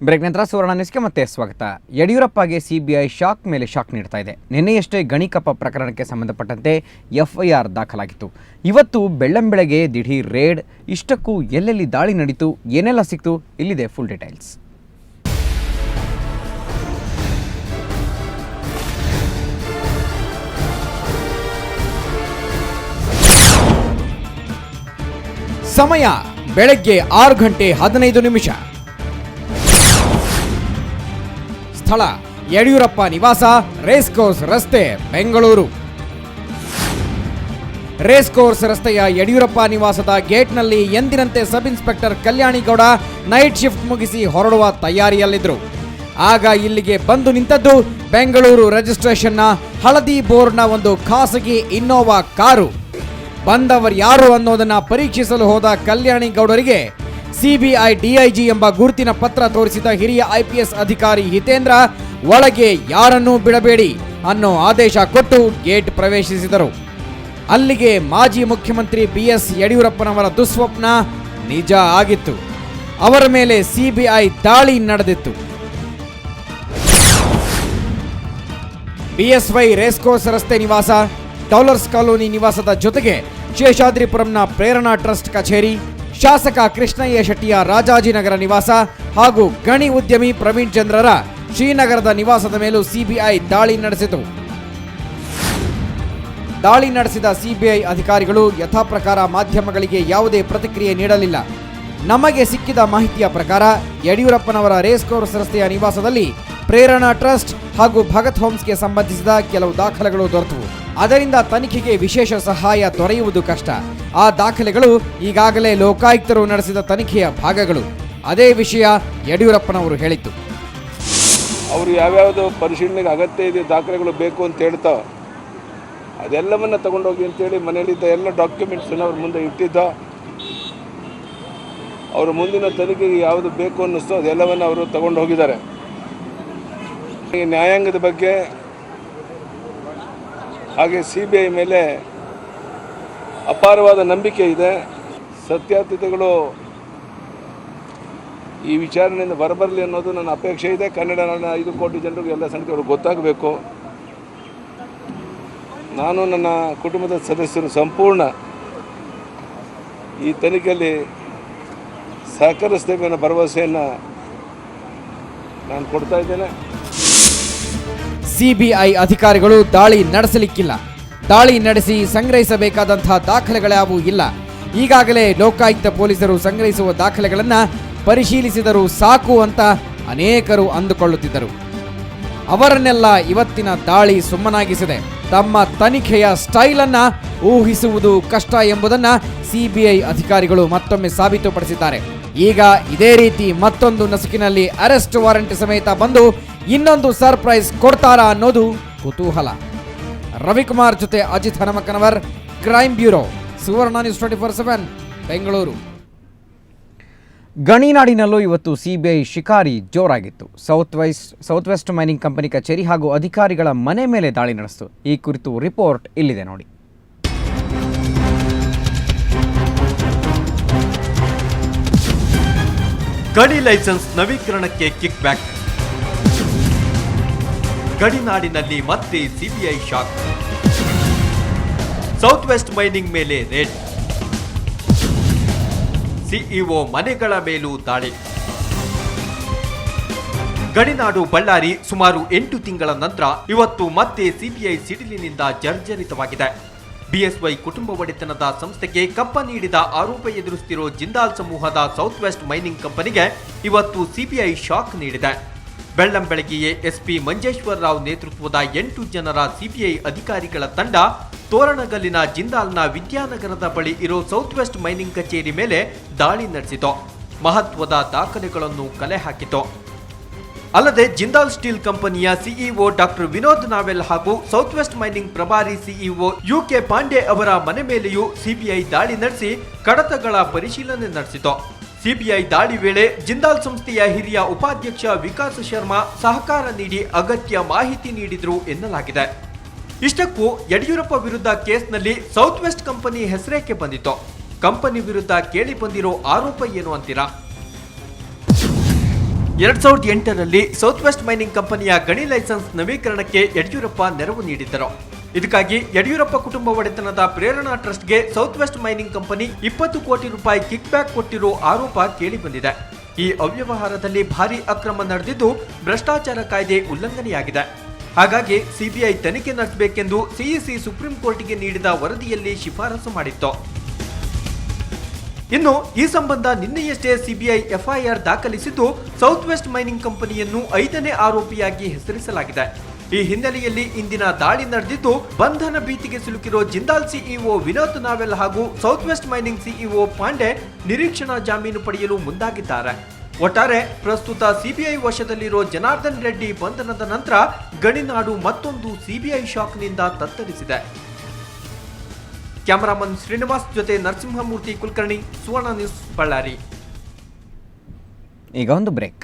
Break ನಂತರ ಸುವರ್ಣ ನ್ಯೂಸ್ಗೆ ಮತ್ತೆ ಸ್ವಾಗತ. ಯಡಿಯೂರಪ್ಪಗೆ ಸಿಬಿಐ ಶಾಕ್ ಮೇಲೆ ಶಾಕ್ ನೀಡ್ತಾ ಇದೆ. ನಿನ್ನೆಯಷ್ಟೇ ಗಣಿಕಪ್ಪ ಪ್ರಕರಣಕ್ಕೆ ಸಂಬಂಧಪಟ್ಟಂತೆ ಎಫ್ಐಆರ್ ದಾಖಲಾಗಿತ್ತು. ಇವತ್ತು ಬೆಳ್ಳಂಬೆಳಗ್ಗೆ ದಿಢೀರ್ ರೇಡ್. ಇಷ್ಟಕ್ಕೂ ಎಲ್ಲೆಲ್ಲಿ ದಾಳಿ ನಡೀತು, ಏನೆಲ್ಲ ಸಿಕ್ತು, ಇಲ್ಲಿದೆ ಫುಲ್ ಡೀಟೇಲ್ಸ್. ಸಮಯ ಬೆಳಗ್ಗೆ 6:15. ಸ್ಥಳ ಯಡಿಯೂರಪ್ಪ ನಿವಾಸ, ರೇಸ್ ಕೋರ್ಸ್ ರಸ್ತೆ, ಬೆಂಗಳೂರು. ರೇಸ್ ಕೋರ್ಸ್ ರಸ್ತೆಯ ಯಡಿಯೂರಪ್ಪ ನಿವಾಸದ ಗೇಟ್ನಲ್ಲಿ ಎಂದಿನಂತೆ ಸಬ್ ಇನ್ಸ್ಪೆಕ್ಟರ್ ಕಲ್ಯಾಣಿಗೌಡ ನೈಟ್ ಶಿಫ್ಟ್ ಮುಗಿಸಿ ಹೊರಡುವ ತಯಾರಿಯಲ್ಲಿದ್ದರು. ಆಗ ಇಲ್ಲಿಗೆ ಬಂದು ನಿಂತದ್ದು ಬೆಂಗಳೂರು ರಿಜಿಸ್ಟ್ರೇಷನ್ನ ಹಳದಿ ಬೋರ್ಡ್ನ ಒಂದು ಖಾಸಗಿ ಇನ್ನೋವಾ ಕಾರು. ಬಂದವರು ಯಾರು ಅನ್ನೋದನ್ನ ಪರೀಕ್ಷಿಸಲು ಹೋದ ಕಲ್ಯಾಣಿಗೌಡರಿಗೆ ಸಿಬಿಐ ಡಿಐಜಿ ಎಂಬ ಗುರುತಿನ ಪತ್ರ ತೋರಿಸಿದ ಹಿರಿಯ ಐಪಿಎಸ್ ಅಧಿಕಾರಿ ಹಿತೇಂದ್ರ ಒಳಗೆ ಯಾರನ್ನೂ ಬಿಡಬೇಡಿ ಅನ್ನೋ ಆದೇಶ ಕೊಟ್ಟು ಗೇಟ್ ಪ್ರವೇಶಿಸಿದರು. ಅಲ್ಲಿಗೆ ಮಾಜಿ ಮುಖ್ಯಮಂತ್ರಿ ಬಿಎಸ್ ಯಡಿಯೂರಪ್ಪನವರ ದುಸ್ವಪ್ನ ನಿಜ ಆಗಿತ್ತು. ಅವರ ಮೇಲೆ ಸಿಬಿಐ ದಾಳಿ ನಡೆದಿತ್ತು. ಬಿಎಸ್ವೈ ರೇಸ್ ಕೋರ್ಸ್ ರಸ್ತೆ ನಿವಾಸ, ಡಾಲರ್ಸ್ ಕಾಲೋನಿ ನಿವಾಸದ ಜೊತೆಗೆ ಶೇಷಾದ್ರಿಪುರಂನ ಪ್ರೇರಣಾ ಟ್ರಸ್ಟ್ ಕಚೇರಿ, ಶಾಸಕ ಕೃಷ್ಣಯ್ಯ ಶೆಟ್ಟಿಯ ರಾಜಾಜಿನಗರ ನಿವಾಸ ಹಾಗೂ ಗಣಿ ಉದ್ಯಮಿ ಪ್ರವೀಣ್ ಚಂದ್ರರ ಶ್ರೀನಗರದ ನಿವಾಸದ ಮೇಲೂ ಸಿಬಿಐ ದಾಳಿ ನಡೆಸಿತು. ದಾಳಿ ನಡೆಸಿದ ಸಿಬಿಐ ಅಧಿಕಾರಿಗಳು ಯಥಾಪ್ರಕಾರ ಮಾಧ್ಯಮಗಳಿಗೆ ಯಾವುದೇ ಪ್ರತಿಕ್ರಿಯೆ ನೀಡಲಿಲ್ಲ. ನಮಗೆ ಸಿಕ್ಕಿದ ಮಾಹಿತಿಯ ಪ್ರಕಾರ ಯಡಿಯೂರಪ್ಪನವರ ರೇಸ್ ಕೋರ್ಸ್ ರಸ್ತೆಯ ನಿವಾಸದಲ್ಲಿ ಪ್ರೇರಣಾ ಟ್ರಸ್ಟ್ ಹಾಗೂ ಭಗತ್ ಹೋಮ್ಸ್ಗೆ ಸಂಬಂಧಿಸಿದ ಕೆಲವು ದಾಖಲೆಗಳು ದೊರೆತವು. ಅದರಿಂದ ತನಿಖೆಗೆ ವಿಶೇಷ ಸಹಾಯ ದೊರೆಯುವುದು ಕಷ್ಟ. ಆ ದಾಖಲೆಗಳು ಈಗಾಗಲೇ ಲೋಕಾಯುಕ್ತರು ನಡೆಸಿದ ತನಿಖೆಯ ಭಾಗಗಳು. ಅದೇ ವಿಷಯ ಯಡಿಯೂರಪ್ಪನವರು ಹೇಳಿತ್ತು. ಅವರು ಯಾವ್ಯಾವುದು ಪರಿಶೀಲನೆಗೆ ಅಗತ್ಯ ಇದೆ ದಾಖಲೆಗಳು ಬೇಕು ಅಂತ ಹೇಳ್ತಾ ಅದೆಲ್ಲವನ್ನ ತಗೊಂಡೋಗಿ ಅಂತೇಳಿ ಮನೆಯಲ್ಲಿದ್ದ ಎಲ್ಲ ಡಾಕ್ಯುಮೆಂಟ್ಸನ್ನು ಅವ್ರ ಮುಂದೆ ಇಟ್ಟಿದ್ದ. ಅವರು ಮುಂದಿನ ತನಿಖೆಗೆ ಯಾವುದು ಬೇಕು ಅನ್ನಿಸ್ತೋ ಅದೆಲ್ಲವನ್ನು ಅವರು ತಗೊಂಡು ಹೋಗಿದ್ದಾರೆ. ನ್ಯಾಯಾಂಗದ ಬಗ್ಗೆ ಹಾಗೆ ಸಿಬಿಐ ಮೇಲೆ ಅಪಾರವಾದ ನಂಬಿಕೆ ಇದೆ. ಸತ್ಯಾಸತ್ಯತೆಗಳು ಈ ವಿಚಾರಣೆಯಿಂದ ಬರಬರಲಿ ಅನ್ನೋದು ನನ್ನ ಅಪೇಕ್ಷೆ ಇದೆ. ಕನ್ನಡ ನಾಡಿನ 5 ಕೋಟಿ ಜನರಿಗೆ ಎಲ್ಲ ಸಂಖ್ಯೆಯವರು ಗೊತ್ತಾಗಬೇಕು. ನಾನು ನನ್ನ ಕುಟುಂಬದ ಸದಸ್ಯರು ಸಂಪೂರ್ಣ ಈ ತನಿಖೆಯಲ್ಲಿ ಸಹಕರಿಸ್ತೇವೆ ಅನ್ನೋ ಭರವಸೆಯನ್ನು ನಾನು ಕೊಡ್ತಾ ಇದ್ದೇನೆ. ಸಿಬಿಐ ಅಧಿಕಾರಿಗಳು ದಾಳಿ ನಡೆಸಲಿಕ್ಕಿಲ್ಲ. ದಾಳಿ ನಡೆಸಿ ಸಂಗ್ರಹಿಸಬೇಕಾದಂತಹ ದಾಖಲೆಗಳ್ಯಾವೂ ಇಲ್ಲ. ಈಗಾಗಲೇ ಲೋಕಾಯುಕ್ತ ಪೊಲೀಸರು ಸಂಗ್ರಹಿಸುವ ದಾಖಲೆಗಳನ್ನು ಪರಿಶೀಲಿಸಿದರೂ ಸಾಕು ಅಂತ ಅನೇಕರು ಅಂದುಕೊಳ್ಳುತ್ತಿದ್ದರು. ಅವರನ್ನೆಲ್ಲ ಇವತ್ತಿನ ದಾಳಿ ಸುಮ್ಮನಾಗಿಸಿದೆ. ತಮ್ಮ ತನಿಖೆಯ ಸ್ಟೈಲನ್ನು ಊಹಿಸುವುದು ಕಷ್ಟ ಎಂಬುದನ್ನು ಸಿಬಿಐ ಅಧಿಕಾರಿಗಳು ಮತ್ತೊಮ್ಮೆ ಸಾಬೀತುಪಡಿಸಿದ್ದಾರೆ. ಈಗ ಇದೇ ರೀತಿ ಮತ್ತೊಂದು ನಸುಕಿನಲ್ಲಿ ಅರೆಸ್ಟ್ ವಾರೆಂಟ್ ಸಮೇತ ಬಂದು ಇನ್ನೊಂದು ಸರ್ಪ್ರೈಸ್ ಕೊಡ್ತಾರಾ ಅನ್ನೋದು ಕುತೂಹಲ. ರವಿಕುಮಾರ್ ಜೊತೆ Ajit Hanumakkanavar, crime bureau, Suvarna news 24/7, Bengaluru. ಗಣಿನಾಡಿನಲ್ಲೂ ಇವತ್ತು ಸಿಬಿಐ ಶಿಕಾರಿ ಜೋರಾಗಿತ್ತು. ಸೌತ್ ವೆಸ್ಟ್ ಮೈನಿಂಗ್ ಕಂಪನಿ ಕಚೇರಿ ಹಾಗೂ ಅಧಿಕಾರಿಗಳ ಮನೆ ಮೇಲೆ ದಾಳಿ ನಡೆಸಿತು. ಈ ಕುರಿತು ರಿಪೋರ್ಟ್ ಇಲ್ಲಿದೆ ನೋಡಿ. ಗಣಿ ಲೈಸೆನ್ಸ್ ನವೀಕರಣಕ್ಕೆ ಕಿಕ್ ಬ್ಯಾಕ್. ಗಡಿನಾಡಿನಲ್ಲಿ ಮತ್ತೆ CBI shock. South west mining ಮೇಲೆ ರೇಡ್. ಸಿಇಒ ಮನೆಗಳ ಮೇಲೂ ದಾಳಿ. ಗಡಿನಾಡು ಬಳ್ಳಾರಿ ಸುಮಾರು 8 ತಿಂಗಳ ನಂತರ ಇವತ್ತು ಮತ್ತೆ ಸಿಬಿಐ ಸಿಡಿಲಿನಿಂದ ಜರ್ಜರಿತವಾಗಿದೆ. ಬಿಎಸ್ವೈ ಕುಟುಂಬ ಒಡೆತನದ ಸಂಸ್ಥೆಗೆ ಕಪ್ಪ ನೀಡಿದ ಆರೋಪ ಎದುರಿಸುತ್ತಿರೋ ಜಿಂದಾಲ್ ಸಮೂಹದ ಸೌತ್ ವೆಸ್ಟ್ ಮೈನಿಂಗ್ ಕಂಪನಿಗೆ ಇವತ್ತು ಸಿಬಿಐ ಶಾಕ್ ನೀಡಿದೆ. ಬೆಳ್ಳಂಬೆಳಗ್ಗೆಯೇ ಎಸ್ಪಿ ಮಂಜೇಶ್ವರ ರಾವ್ ನೇತೃತ್ವದ 8 ಜನರ ಸಿಬಿಐ ಅಧಿಕಾರಿಗಳ ತಂಡ ತೋರಣಗಲ್ಲಿನ ಜಿಂದಾಲ್ನ ವಿದ್ಯಾನಗರದ ಬಳಿ ಇರೋ ಸೌತ್ ವೆಸ್ಟ್ ಮೈನಿಂಗ್ ಕಚೇರಿ ಮೇಲೆ ದಾಳಿ ನಡೆಸಿತು. ಮಹತ್ವದ ದಾಖಲೆಗಳನ್ನು ಕಲೆ ಹಾಕಿತು. ಅಲ್ಲದೆ ಜಿಂದಾಲ್ ಸ್ಟೀಲ್ ಕಂಪನಿಯ ಸಿಇಒ ಡಾಕ್ಟರ್ ವಿನೋದ್ ನಾವೆಲ್ ಹಾಗೂ south west mining ಪ್ರಭಾರಿ CEO UK Pandey ಅವರ ಮನೆ ಮೇಲೆಯೂ ಸಿಬಿಐ ದಾಳಿ ನಡೆಸಿ ಕಡತಗಳ ಪರಿಶೀಲನೆ ನಡೆಸಿತು. ಸಿಬಿಐ ದಾಳಿ ವೇಳೆ ಜಿಂದಾಲ್ ಸಂಸ್ಥೆಯ ಹಿರಿಯ ಉಪಾಧ್ಯಕ್ಷ ವಿಕಾಸ್ ಶರ್ಮಾ ಸಹಕಾರ ನೀಡಿ ಅಗತ್ಯ ಮಾಹಿತಿ ನೀಡಿದ್ರು ಎನ್ನಲಾಗಿದೆ. ಇಷ್ಟಕ್ಕೂ ಯಡಿಯೂರಪ್ಪ ವಿರುದ್ಧ ಕೇಸ್ನಲ್ಲಿ ಸೌತ್ ವೆಸ್ಟ್ ಕಂಪನಿ ಹೆಸರೇಕೆ ಬಂದಿತ್ತು? ಕಂಪನಿ ವಿರುದ್ಧ ಕೇಳಿ ಬಂದಿರೋ ಆರೋಪ ಏನು ಅಂತೀರಾ? 2008ರಲ್ಲಿ ಸೌತ್ ವೆಸ್ಟ್ ಮೈನಿಂಗ್ ಕಂಪನಿಯ ಗಣಿ ಲೈಸೆನ್ಸ್ ನವೀಕರಣಕ್ಕೆ ಯಡಿಯೂರಪ್ಪ ನೆರವು ನೀಡಿದ್ದರು. ಇದಕ್ಕಾಗಿ ಯಡಿಯೂರಪ್ಪ ಕುಟುಂಬ ಒಡೆತನದ ಪ್ರೇರಣಾ ಟ್ರಸ್ಟ್ಗೆ ಸೌತ್ ವೆಸ್ಟ್ ಮೈನಿಂಗ್ ಕಂಪನಿ 20 ಕೋಟಿ ರೂಪಾಯಿ ಕಿಕ್ ಬ್ಯಾಕ್ ಕೊಟ್ಟಿರೋ ಆರೋಪ ಕೇಳಿಬಂದಿದೆ. ಈ ಅವ್ಯವಹಾರದಲ್ಲಿ ಭಾರೀ ಅಕ್ರಮ ನಡೆದಿದ್ದು ಭ್ರಷ್ಟಾಚಾರ ಕಾಯ್ದೆ ಉಲ್ಲಂಘನೆಯಾಗಿದೆ. ಹಾಗಾಗಿ ಸಿಬಿಐ ತನಿಖೆ ನಡೆಸಬೇಕೆಂದು ಸಿಇಸಿ ಸುಪ್ರೀಂ ಕೋರ್ಟ್ಗೆ ನೀಡಿದ ವರದಿಯಲ್ಲಿ ಶಿಫಾರಸು ಮಾಡಿತ್ತು. ಇನ್ನು ಈ ಸಂಬಂಧ ನಿನ್ನೆಯಷ್ಟೇ ಸಿಬಿಐ ಎಫ್ಐಆರ್ ದಾಖಲಿಸಿದ್ದು ಸೌತ್ ವೆಸ್ಟ್ ಮೈನಿಂಗ್ ಕಂಪನಿಯನ್ನು 5ನೇ ಆರೋಪಿಯಾಗಿ ಹೆಸರಿಸಲಾಗಿದೆ. ಈ ಹಿನ್ನೆಲೆಯಲ್ಲಿ ಇಂದಿನ ದಾಳಿ ನಡೆದಿದ್ದು ಬಂಧನ ಭೀತಿಗೆ ಸಿಲುಕಿರೋ ಜಿಂದಾಲ್ ಸಿಇಒ ವಿನೋದ್ ನಾವೆಲ್ ಹಾಗೂ south west mining CEO Pandey ನಿರೀಕ್ಷಣಾ ಜಾಮೀನು ಪಡೆಯಲು ಮುಂದಾಗಿದ್ದಾರೆ. ಒಟ್ಟಾರೆ ಪ್ರಸ್ತುತ ಸಿಬಿಐ ವಶದಲ್ಲಿರೋ ಜನಾರ್ದನ್ ರೆಡ್ಡಿ ಬಂಧನದ ನಂತರ ಗಣಿನಾಡು ಮತ್ತೊಂದು ಸಿಬಿಐ ಶಾಕ್ನಿಂದ ತತ್ತರಿಸಿದೆ. ಕ್ಯಾಮರಾಮನ್ ಶ್ರೀನಿವಾಸ್ ಜೊತೆ ನರಸಿಂಹಮೂರ್ತಿ ಕುಲಕರ್ಣಿ, ಸುವರ್ಣ ನ್ಯೂಸ್, ಬಳ್ಳಾರಿ. ಈಗ ಒಂದು ಬ್ರೇಕ್.